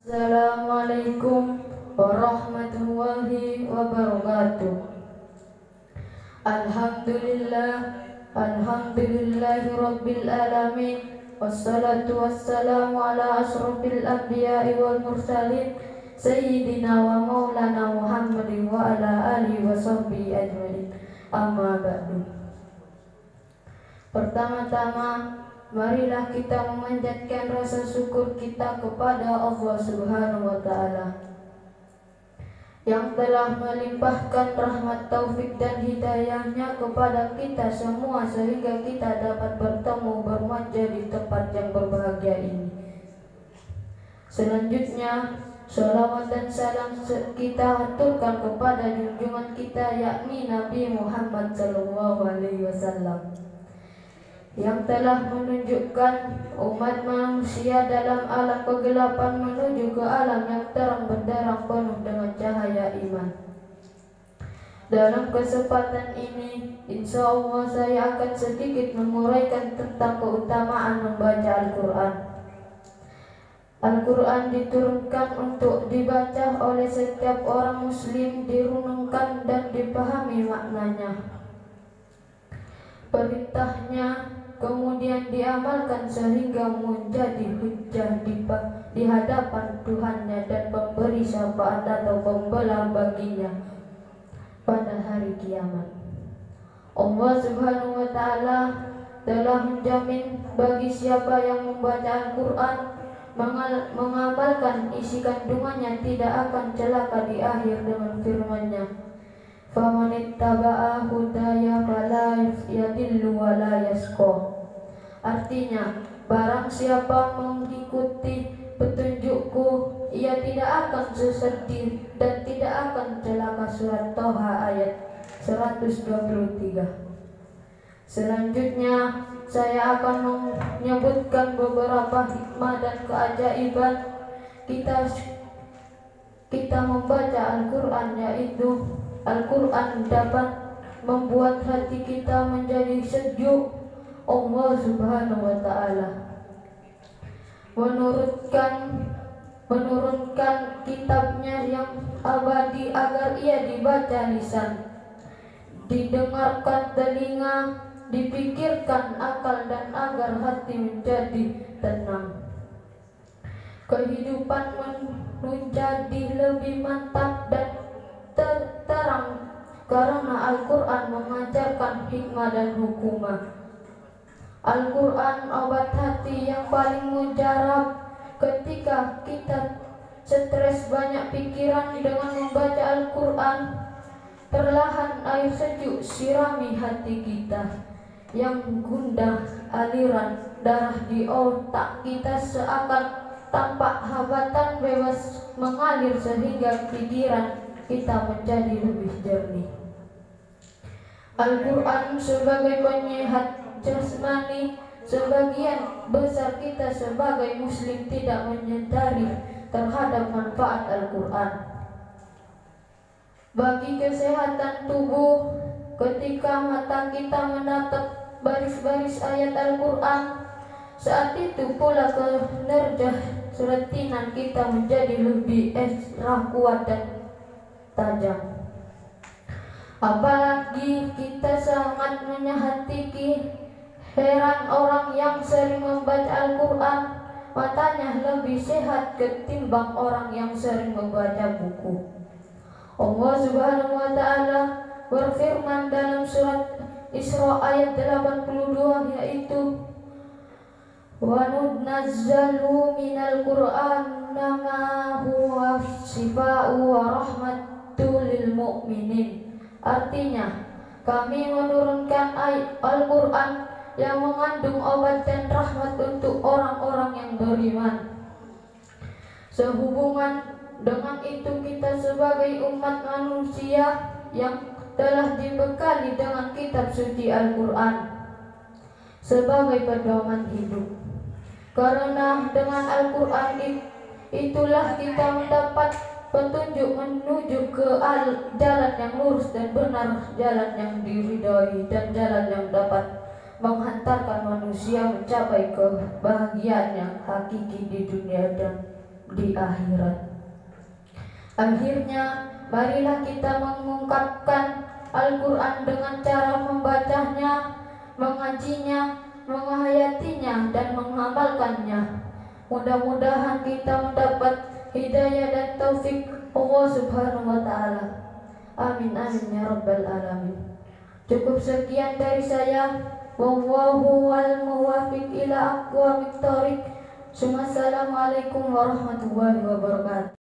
Assalamualaikum warahmatullahi wabarakatuh. Alhamdulillahi rabbil alamin. Wassalatu wassalamu ala asrofil anbiya'i wal mursalin Sayyidina wa maulana Muhammadin wa ala alihi wa sahbihi ajmain. Amma ba'du. Pertama-tama, marilah kita memanjatkan rasa syukur kita kepada Allah Subhanahu wa Ta'ala yang telah melimpahkan rahmat, taufik dan hidayahnya kepada kita semua sehingga kita dapat bertemu bermanja di tempat yang berbahagia ini. Selanjutnya, sholawat dan salam kita haturkan kepada junjungan kita, yakni Nabi Muhammad SAW, yang telah menunjukkan umat manusia dalam alam kegelapan menuju ke alam yang terang benderang penuh dengan cahaya iman. Dalam kesempatan ini, insya Allah saya akan sedikit menguraikan tentang keutamaan membaca Al-Quran. Al-Quran diturunkan untuk dibaca oleh setiap orang muslim, direnungkan dan dipahami maknanya. Perintahnya kemudian diamalkan sehingga menjadi hujjah di hadapan Tuhannya dan pemberi syafaat atau pembelah baginya pada hari kiamat. Allah Subhanahu wa Ta'ala telah menjamin bagi siapa yang membaca Al-Quran, mengamalkan isi kandungannya, tidak akan celaka di akhir dengan firman-Nya, "Famanittaba'a hudaya fala yadillu wa la yashqa." Artinya, barang siapa mengikuti petunjukku, ia tidak akan sesat dan tidak akan celaka. Surat Toha ayat 123. Selanjutnya, saya akan menyebutkan beberapa hikmah dan keajaiban kita membaca Al-Quran, yaitu Al-Quran dapat membuat hati kita menjadi sejuk. Allah Subhanahu wa Ta'ala menurunkan kitabnya yang abadi agar ia dibaca lisan, didengarkan telinga, dipikirkan akal, dan agar hati menjadi tenang. Kehidupan menjadi lebih mantap dan terang karena Al-Quran mengajarkan hikmah dan hukumah. Al-Quran obat hati yang paling mujarab. Ketika kita stres, banyak pikiran, dengan membaca Al-Quran, perlahan air sejuk sirami hati kita yang gundah. Aliran darah di otak kita seakan tampak hambatan bebas mengalir sehingga pikiran kita menjadi lebih jernih. Al-Quran sebagai penyehat jasmani, sebagian besar kita sebagai muslim tidak menyadari terhadap manfaat Al-Quran bagi kesehatan tubuh. Ketika mata kita menatap baris-baris ayat Al-Quran, saat itu pula kinerja retina kita menjadi lebih ekstra kuat dan tajam. Apalagi kita sangat menyahati heran orang yang sering membaca Al-Quran, matanya lebih sehat ketimbang orang yang sering membaca buku. Allah Subhanahu wa Ta'ala berfirman dalam surat Isra ayat 82, yaitu, "Wa nunazzalu minal Qur'ani ma huwa shifaa'u wa rahmatul lil mu'minin." Artinya, kami menurunkan ayat Al-Quran yang mengandung obat dan rahmat untuk orang-orang yang beriman. Sehubungan dengan itu, kita sebagai umat manusia yang telah dibekali dengan kitab suci Al-Quran sebagai pedoman hidup. Karena dengan Al-Quran itulah kita mendapat petunjuk menuju ke jalan yang lurus dan benar, jalan yang diridhoi, dan jalan yang dapat menghantarkan manusia mencapai kebahagiaan yang hakiki di dunia dan di akhirat. Akhirnya, marilah kita mengungkapkan Al-Quran dengan cara membacanya, mengajinya, menghayatinya, dan mengamalkannya. Mudah-mudahan kita mendapat hidayah dan taufik Allah Subhanahu wa Ta'ala. Amin amin ya rabbal alamin. Cukup sekian dari saya. Wallahu wal muwaffiq ila aqwamit thoriq. Assalamualaikum warahmatullahi wabarakatuh.